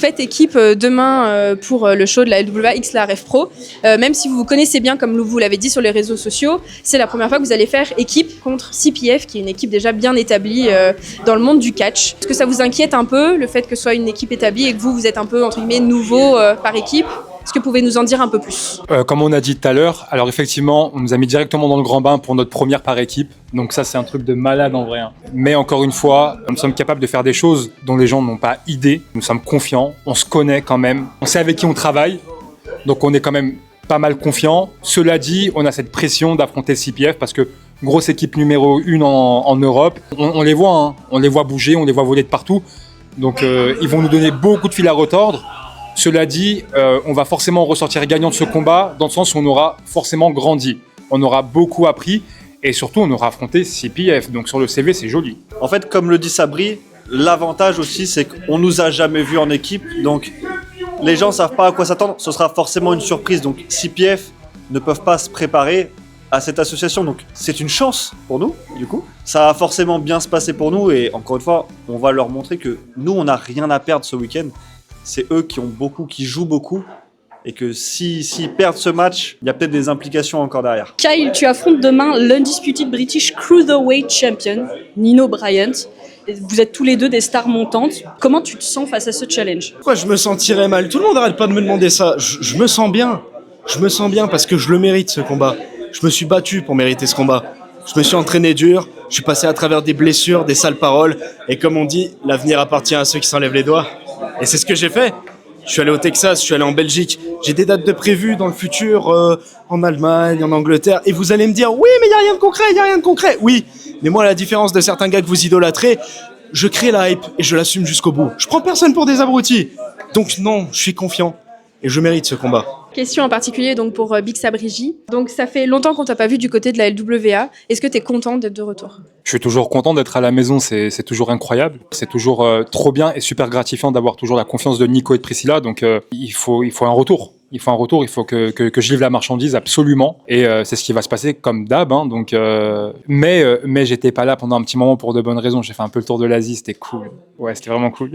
faites équipe demain pour le show de la LWA X la Ref Pro. Même si vous vous connaissez bien, comme vous l'avez dit sur les réseaux sociaux, c'est la première fois que vous allez faire équipe contre CPF, qui est une équipe déjà bien établie dans le monde du catch. Est-ce que ça vous inquiète un peu, le fait que ce soit une équipe établie et que vous êtes un peu, entre guillemets, nouveau par équipe ? Est-ce que vous pouvez nous en dire un peu plus ? Comme on a dit tout à l'heure, alors effectivement, on nous a mis directement dans le grand bain pour notre première par équipe. Donc ça, c'est un truc de malade en vrai. Mais encore une fois, nous sommes capables de faire des choses dont les gens n'ont pas idée. Nous sommes confiants, on se connaît quand même, on sait avec qui on travaille. Donc on est quand même pas mal confiants. Cela dit, on a cette pression d'affronter CPF parce que grosse équipe numéro 1 en Europe. On les voit, on les voit bouger, on les voit voler de partout. Donc ils vont nous donner beaucoup de fil à retordre. Cela dit, on va forcément ressortir gagnant de ce combat dans le sens où on aura forcément grandi. On aura beaucoup appris et surtout on aura affronté CPF. Donc sur le CV, c'est joli. En fait, comme le dit Sabri, l'avantage aussi, c'est qu'on nous a jamais vus en équipe. Donc les gens ne savent pas à quoi s'attendre. Ce sera forcément une surprise. Donc CPF ne peuvent pas se préparer à cette association. Donc c'est une chance pour nous, du coup. Ça va forcément bien se passer pour nous. Et encore une fois, on va leur montrer que nous, on n'a rien à perdre ce week-end. C'est eux qui jouent beaucoup, et que s'ils perdent ce match, il y a peut-être des implications encore derrière. Kyle, tu affrontes demain l'undisputed British Cruiserweight Champion, Nino Bryant. Vous êtes tous les deux des stars montantes. Comment tu te sens face à ce challenge ? Pourquoi je me sentirais mal ? Tout le monde arrête pas de me demander ça. Je me sens bien. Je me sens bien parce que je le mérite, ce combat. Je me suis battu pour mériter ce combat. Je me suis entraîné dur, je suis passé à travers des blessures, des sales paroles, et comme on dit, l'avenir appartient à ceux qui s'enlèvent les doigts. Et c'est ce que j'ai fait. Je suis allé au Texas, je suis allé en Belgique, j'ai des dates de prévues dans le futur, en Allemagne, en Angleterre, et vous allez me dire, oui, mais il n'y a rien de concret, oui. Mais moi, à la différence de certains gars que vous idolâtrez, je crée la hype et je l'assume jusqu'au bout. Je prends personne pour des abrutis. Donc non, je suis confiant et je mérite ce combat. Question en particulier donc pour Big Sabrigi. Donc ça fait longtemps qu'on t'a pas vu du côté de la LWA. Est-ce que tu es content d'être de retour ? Je suis toujours content d'être à la maison, c'est toujours incroyable. C'est toujours trop bien et super gratifiant d'avoir toujours la confiance de Nico et de Priscilla. Donc il faut un retour. Il faut que je livre la marchandise absolument. Et c'est ce qui va se passer comme d'hab. Mais j'étais pas là pendant un petit moment pour de bonnes raisons. J'ai fait un peu le tour de l'Asie, c'était cool. Ouais, c'était vraiment cool.